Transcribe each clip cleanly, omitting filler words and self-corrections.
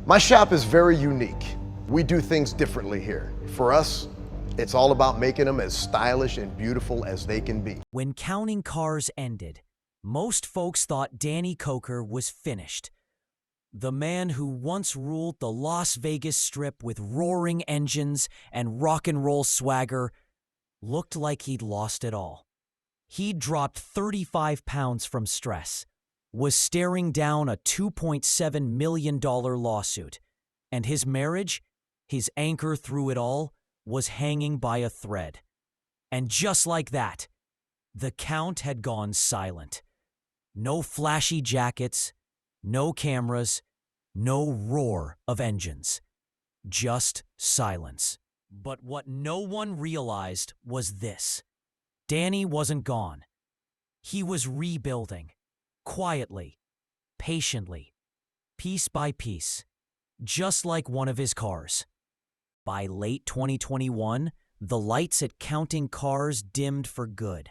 My shop is very unique. We do things differently here. For us, it's all about making them as stylish and beautiful as they can be. When Counting Cars ended, most folks thought Danny Koker was finished. The man who once ruled the Las Vegas Strip with roaring engines and rock and roll swagger looked like he'd lost it all. He'd dropped 35 pounds from stress, was staring down a $2.7 million lawsuit, and his marriage, his anchor through it all, was hanging by a thread. And just like that, the Count had gone silent. No flashy jackets, no cameras, no roar of engines. Just silence. But what no one realized was this. Danny wasn't gone. He was rebuilding. Quietly, patiently, piece by piece, just like one of his cars. By late 2021, the lights at Counting Cars dimmed for good.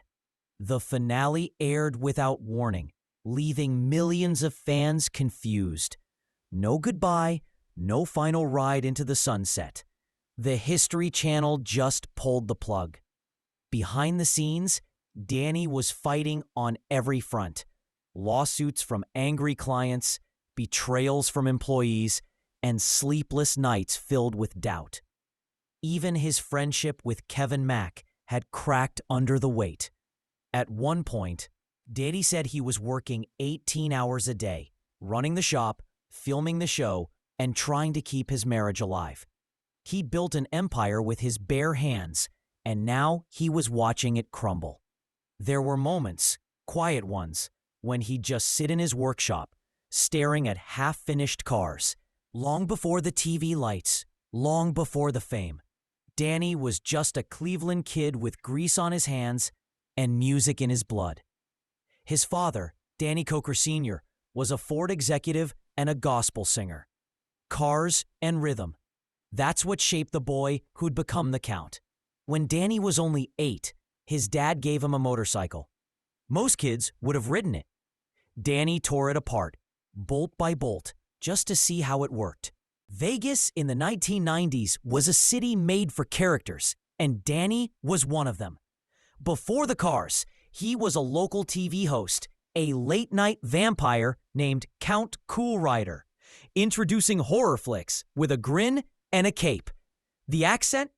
The finale aired without warning, leaving millions of fans confused. No goodbye, no final ride into the sunset. The History Channel just pulled the plug. Behind the scenes, Danny was fighting on every front. Lawsuits from angry clients, betrayals from employees, and sleepless nights filled with doubt. Even his friendship with Kevin Mack had cracked under the weight. At one point, Danny said he was working 18 hours a day, running the shop, filming the show, and trying to keep his marriage alive. He built an empire with his bare hands, and now he was watching it crumble. There were moments, quiet ones, when he'd just sit in his workshop, staring at half-finished cars. Long before the TV lights, long before the fame, Danny was just a Cleveland kid with grease on his hands and music in his blood. His father, Danny Koker Sr., was a Ford executive and a gospel singer. Cars and rhythm. That's what shaped the boy who'd become the Count. When Danny was only 8, his dad gave him a motorcycle. Most kids would have ridden it. Danny tore it apart, bolt by bolt, just to see how it worked. Vegas in the 1990s was a city made for characters, and Danny was one of them. Before the cars, he was a local TV host, a late-night vampire named Count Cool Rider, introducing horror flicks with a grin and a cape. The accent?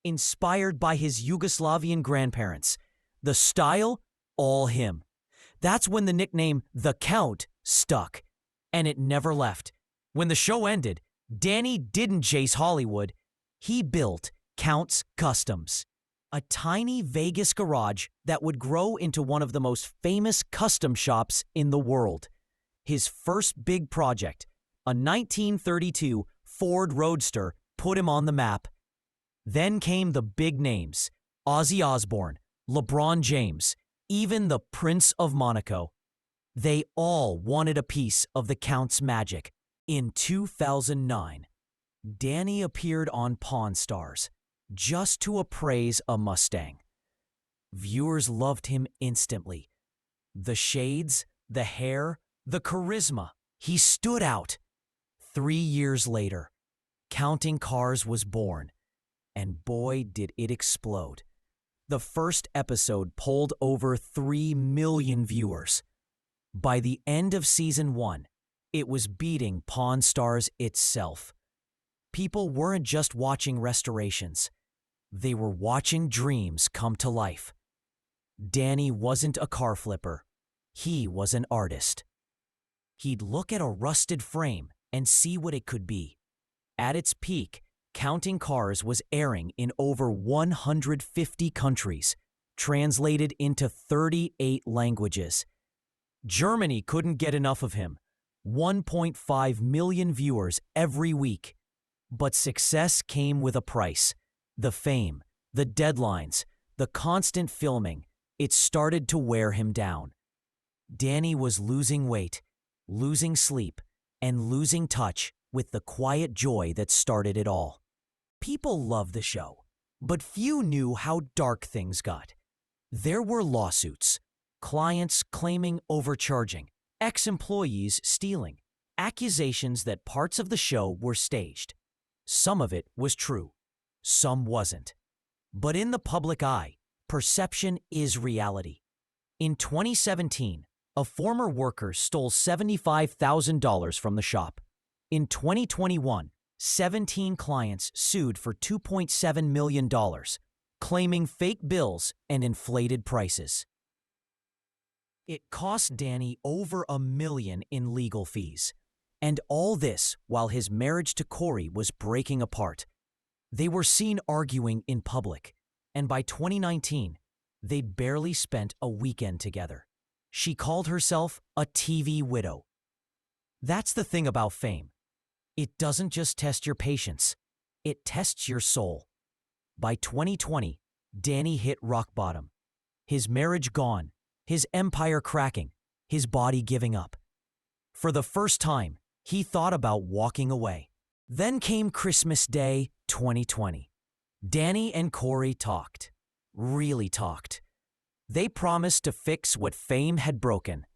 Inspired by his Yugoslavian grandparents. The style? All him. That's when the nickname The Count stuck, and it never left. When the show ended, Danny didn't chase Hollywood. He built Count's Kustoms, a tiny Vegas garage that would grow into one of the most famous custom shops in the world. His first big project, a 1932 Ford Roadster, put him on the map. Then came the big names, Ozzy Osbourne, LeBron James, even the Prince of Monaco. They all wanted a piece of the Count's magic. In 2009, Danny appeared on Pawn Stars just to appraise a Mustang. Viewers loved him instantly. The shades, the hair, the charisma. He stood out. 3 years later, Counting Cars was born, and boy, did it explode. The first episode polled over 3 million viewers. By the end of season 1, it was beating Pawn Stars itself. People weren't just watching restorations. They were watching dreams come to life. Danny wasn't a car flipper. He was an artist. He'd look at a rusted frame and see what it could be. At its peak, Counting Cars was airing in over 150 countries, translated into 38 languages. Germany couldn't get enough of him. 1.5 million viewers every week. But success came with a price. The fame, the deadlines, the constant filming. It started to wear him down. Danny was losing weight, losing sleep, and losing touch with the quiet joy that started it all. People loved the show, but few knew how dark things got. There were lawsuits, clients claiming overcharging, ex-employees stealing, accusations that parts of the show were staged. Some of it was true, some wasn't. But in the public eye, perception is reality. In 2017, a former worker stole $75,000 from the shop. In 2021, 17 clients sued for $2.7 million, claiming fake bills and inflated prices. It cost Danny over $1 million in legal fees. And all this while his marriage to Corey was breaking apart. They were seen arguing in public, and by 2019, they'd barely spent a weekend together. She called herself a TV widow. That's the thing about fame. It doesn't just test your patience, it tests your soul. By 2020, Danny hit rock bottom. His marriage gone, his empire cracking, his body giving up. For the first time, he thought about walking away. Then came Christmas Day 2020. Danny and Corey talked. Really talked. They promised to fix what fame had broken.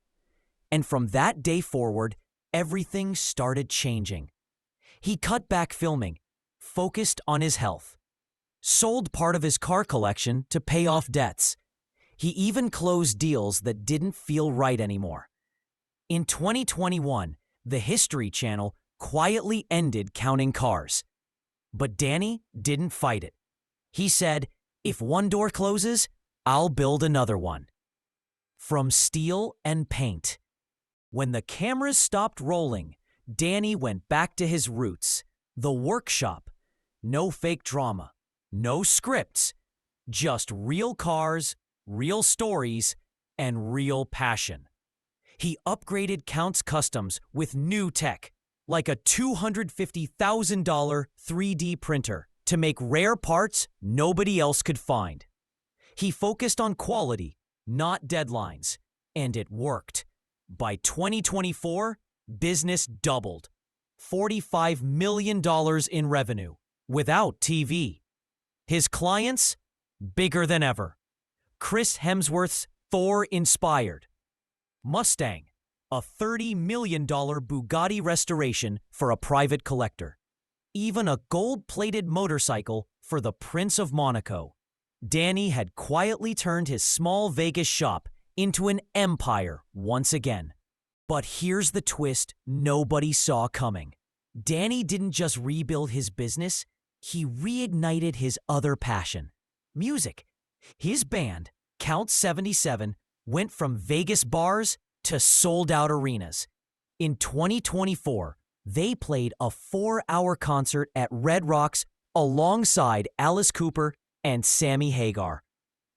And from that day forward, everything started changing. He cut back filming, focused on his health, sold part of his car collection to pay off debts. He even closed deals that didn't feel right anymore. In 2021, the History Channel quietly ended counting cars. But Danny didn't fight it. He said, "If one door closes, I'll build another one." From steel and paint. When the cameras stopped rolling, Danny went back to his roots, the workshop. No fake drama, no scripts, just real cars, real stories, and real passion. He upgraded Count's Kustoms with new tech, like a $250,000 3D printer to make rare parts nobody else could find. He focused on quality, not deadlines, and it worked. By 2024, business doubled. $45 million in revenue, without TV. His clients, bigger than ever. Chris Hemsworth's Thor inspired. Mustang, a $30 million Bugatti restoration for a private collector. Even a gold-plated motorcycle for the Prince of Monaco. Danny had quietly turned his small Vegas shop into an empire once again. But here's the twist nobody saw coming. Danny didn't just rebuild his business, he reignited his other passion, music. His band, Count 77, went from Vegas bars to sold-out arenas. In 2024, they played a 4-hour concert at Red Rocks alongside Alice Cooper and Sammy Hagar.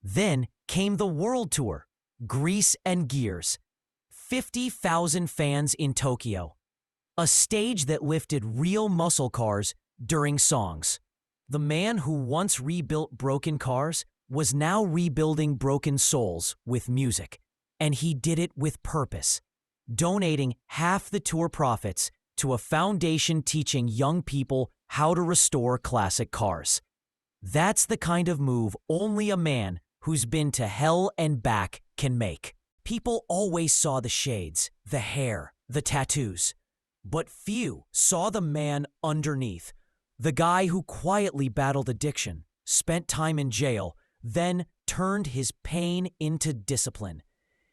Then came the world tour, Grease and Gears. 50,000 fans in Tokyo. A stage that lifted real muscle cars during songs. The man who once rebuilt broken cars was now rebuilding broken souls with music. And he did it with purpose, donating half the tour profits to a foundation teaching young people how to restore classic cars. That's the kind of move only a man who's been to hell and back can make. People always saw the shades, the hair, the tattoos. But few saw the man underneath, the guy who quietly battled addiction, spent time in jail, then turned his pain into discipline.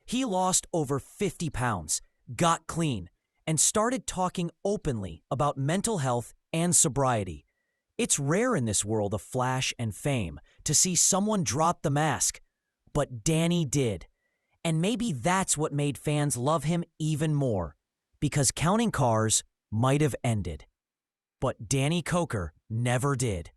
He lost over 50 pounds, got clean, and started talking openly about mental health and sobriety. It's rare in this world of flash and fame to see someone drop the mask, but Danny did. And maybe that's what made fans love him even more, because counting cars might have ended. But Danny Koker never did.